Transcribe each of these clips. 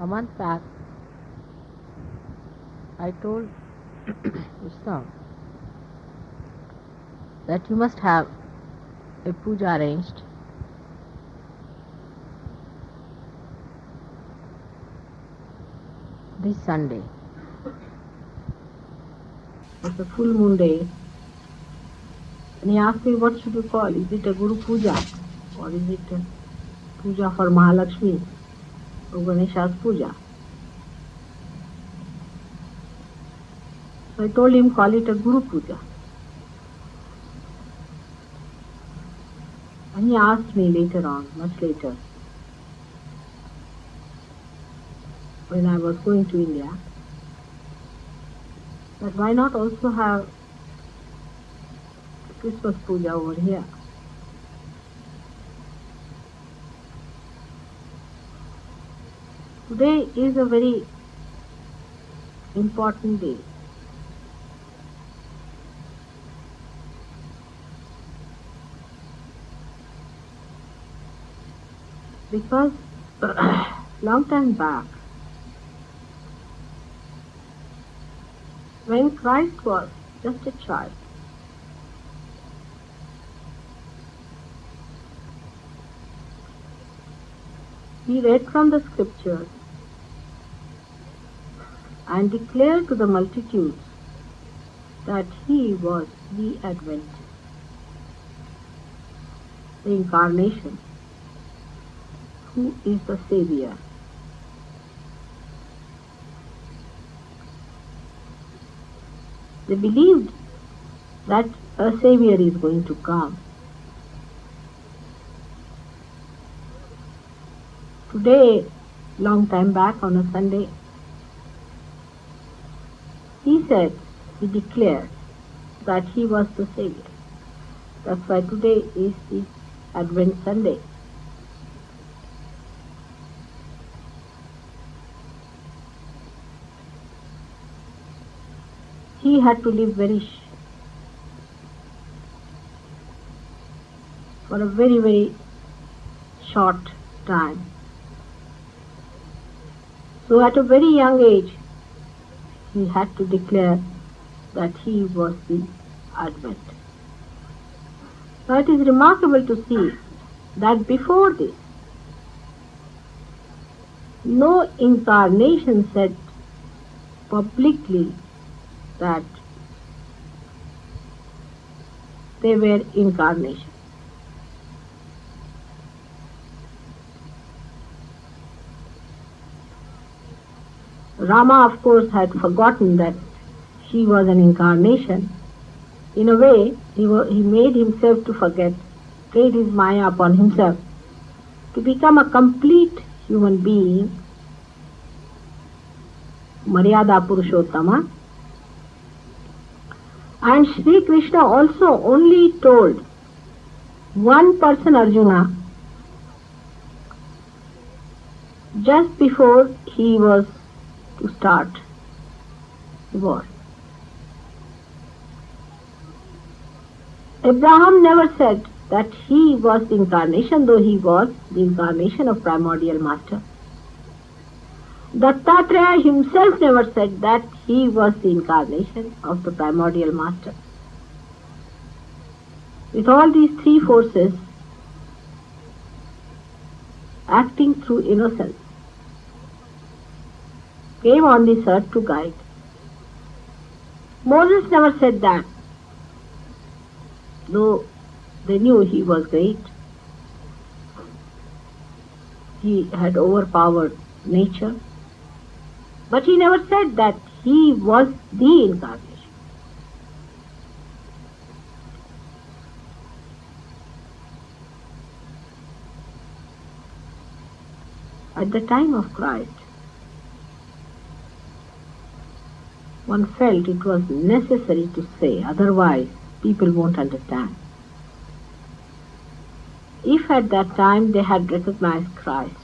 A month back, I told Ustav that you must have a puja arranged this Sunday. It's a full moon day. And he asked me, what should you call? Is it a Guru Puja? Or is it a Puja for Mahalakshmi? Or Ganesha's Puja? So I told him, call it a Guru Puja. And he asked me later on, much later, when I was going to India, that why not also have Christmas Puja over here? Today is a very important day. Because long time back, when Christ was just a child, he read from the scriptures and declared to the multitudes that he was the Advent, the Incarnation, who is the Savior. They believed that a Savior is going to come. Today, long time back on a Sunday, he declared that he was the Savior. That's why today is the Advent Sunday. He had to live for a very, very short time. So at a very young age, he had to declare that he was the Advent. Now it is remarkable to see that before this, no incarnation said publicly that they were incarnation. Rama, of course, had forgotten that he was an incarnation. In a way, he made himself to forget, played his Maya upon himself, to become a complete human being, Maryada Purushottama. And Shri Krishna also only told one person, Arjuna, just before he was to start the war. Abraham never said that he was the incarnation, though he was the incarnation of primordial master. Dattatreya himself never said that he was the incarnation of the primordial master. With all these three forces acting through innocence, came on this earth to guide. Moses never said that, though they knew he was great. He had overpowered nature. But he never said that he was the incarnation. At the time of Christ, one felt it was necessary to say, otherwise people won't understand. If at that time they had recognized Christ,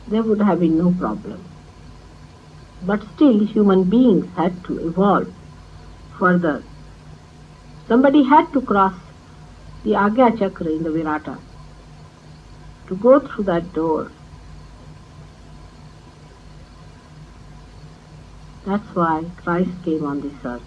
there would have been no problem. But still, human beings had to evolve further. Somebody had to cross the Agya Chakra in the Virata, to go through that door. That's why Christ came on this earth.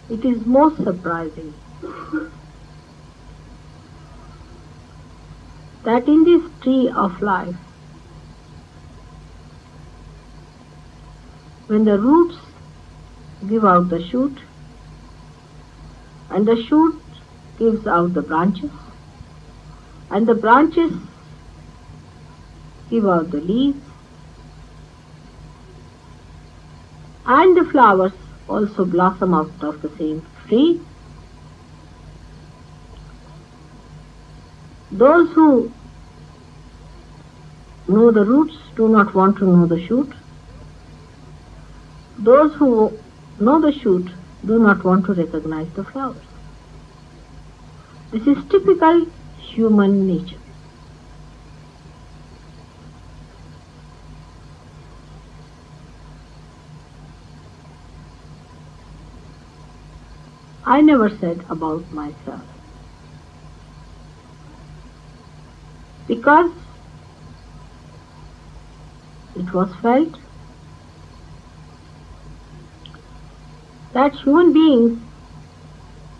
It is most surprising that in this tree of life, when the roots give out the shoot, and the shoot gives out the branches, and the branches give out the leaves, and the flowers also blossom out of the same tree. Those who know the roots do not want to know the shoot. Those who know the shoot do not want to recognize the flowers. This is typical human nature. I never said about myself, because it was felt that human beings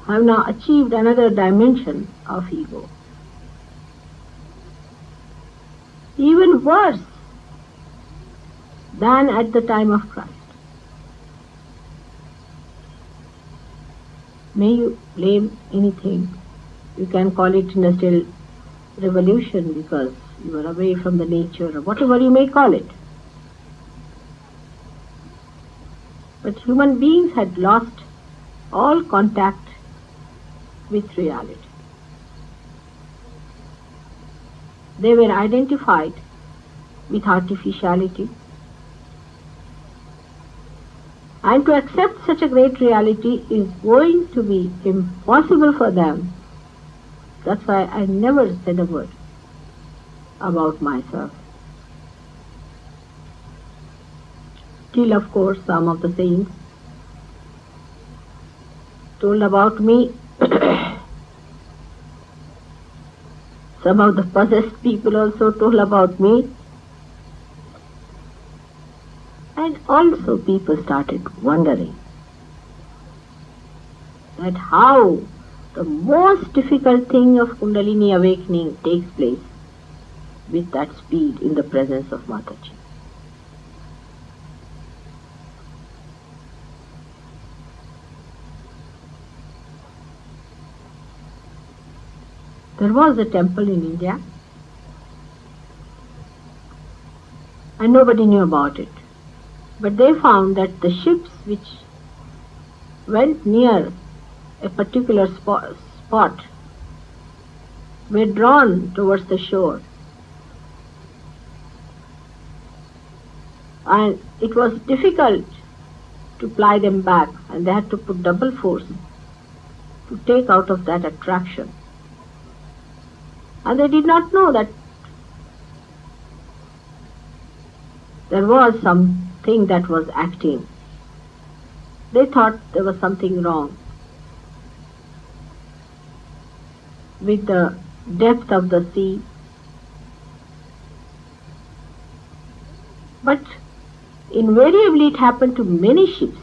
have now achieved another dimension of ego, even worse than at the time of Christ. May you blame anything. You can call it industrial revolution because you were away from the nature, or whatever you may call it. But human beings had lost all contact with reality. They were identified with artificiality, and to accept such a great reality is going to be impossible for them. That's why I never said a word about myself. Till, of course, some of the saints told about me. Some of the possessed people also told about me. And also people started wondering that how the most difficult thing of Kundalini awakening takes place with that speed in the presence of Mataji. There was a temple in India and nobody knew about it. But they found that the ships which went near a particular spot were drawn towards the shore. And it was difficult to ply them back, and they had to put double force to take out of that attraction. And they did not know that there was something that was acting. They thought there was something wrong with the depth of the sea. But invariably it happened to many ships.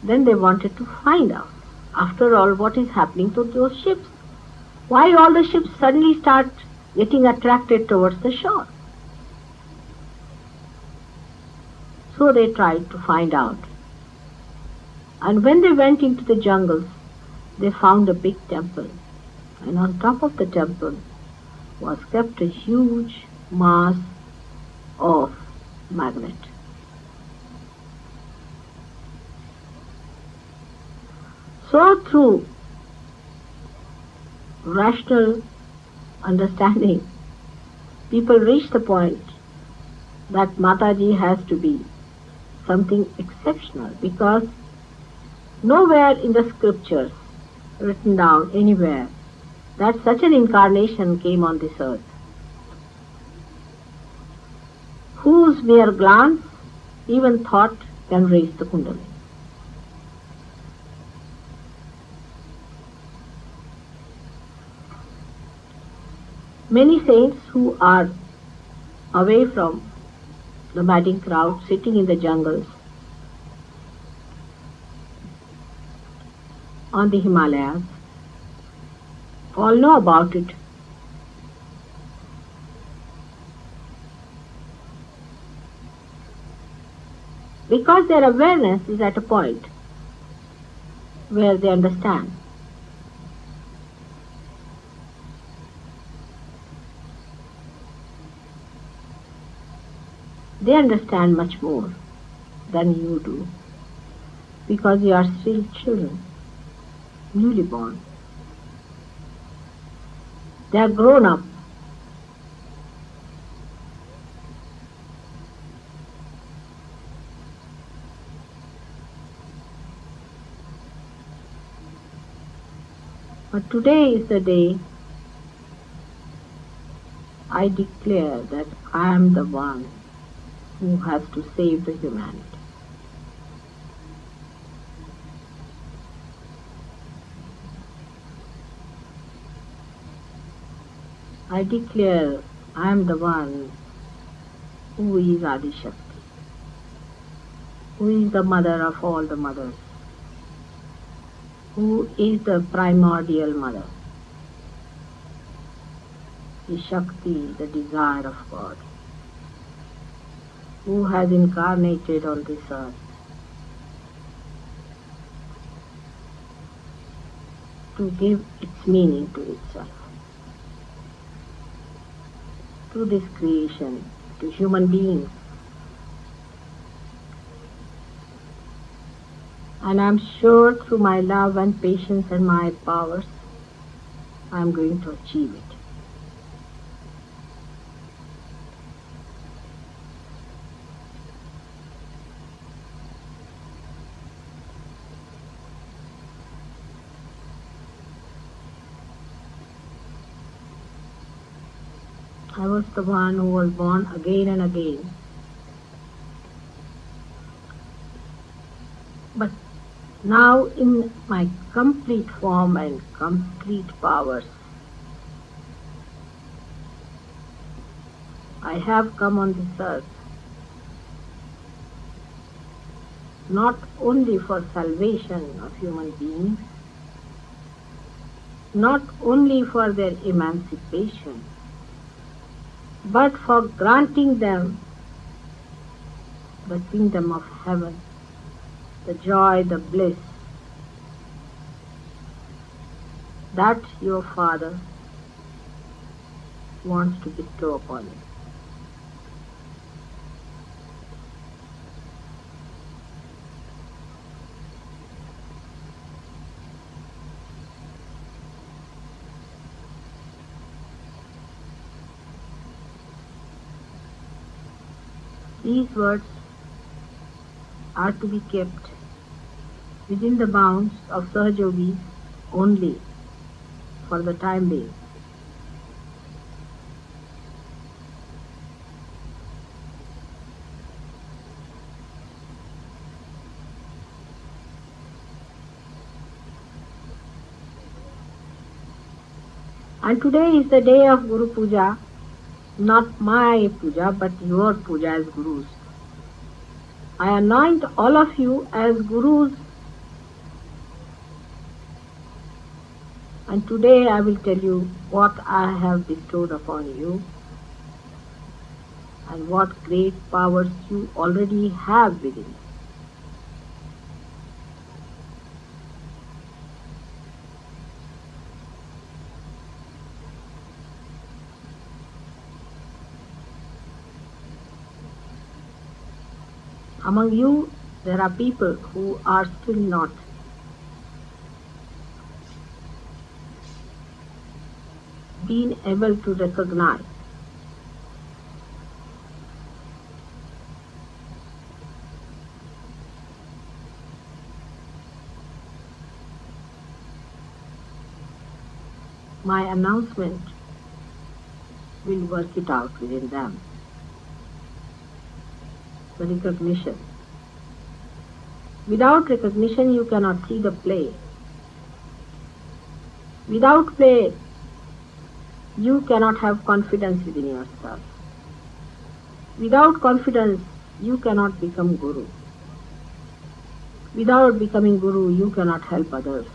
Then they wanted to find out, after all, what is happening to those ships. Why all the ships suddenly start getting attracted towards the shore? So they tried to find out. And when they went into the jungles, they found a big temple. And on top of the temple was kept a huge mass of magnet. So through rational understanding, people reach the point that Mataji has to be something exceptional, because nowhere in the scriptures written down anywhere that such an incarnation came on this earth, whose mere glance Even thought can raise the Kundalini. Many saints who are away from the madding crowd, sitting in the jungles, on the Himalayas, all know about it. Because their awareness is at a point where they understand. They understand much more than you do, because you are still children, newly born. They are grown up. But today is the day I declare that I am the one who has to save the humanity. I declare I am the one who is Adi Shakti, who is the mother of all the mothers, who is the primordial mother, the Shakti, the desire of God, who has incarnated on this earth to give its meaning to itself, to this creation, to human beings. And I am sure through my love and patience and my powers, I am going to achieve it. I was the one who was born again and again. But now in my complete form and complete powers, I have come on this earth not only for salvation of human beings, not only for their emancipation, but for granting them the kingdom of heaven, the joy, the bliss that your Father wants to bestow upon you. These words are to be kept within the bounds of Sahajogis only for the time being. And today is the day of Guru Puja, not my puja, but your puja as gurus. I anoint all of you as gurus, and today I will tell you what I have bestowed upon you and what great powers you already have within you. Among you, there are people who are still not being able to recognize my announcement will work it out within them. the recognition. Without recognition, you cannot see the play. Without play, you cannot have confidence within yourself. Without confidence, you cannot become Guru. Without becoming Guru, you cannot help others.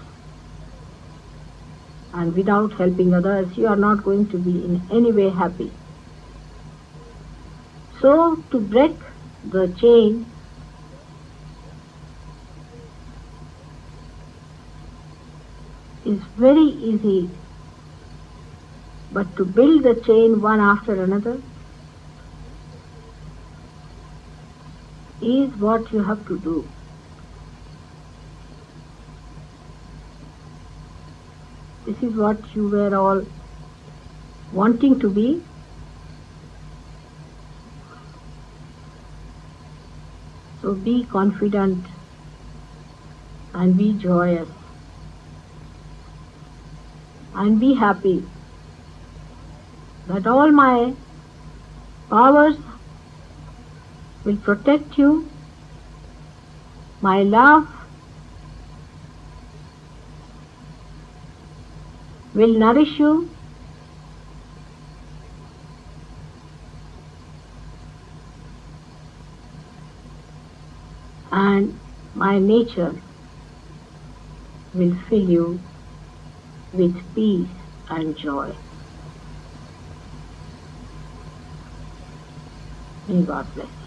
And without helping others, you are not going to be in any way happy. So, to break the chain, is very easy, but to build the chain one after another is what you have to do. This is what you were all wanting to be. So be confident and be joyous and be happy that all my powers will protect you. My love will nourish you. And my nature will fill you with peace and joy. May God bless.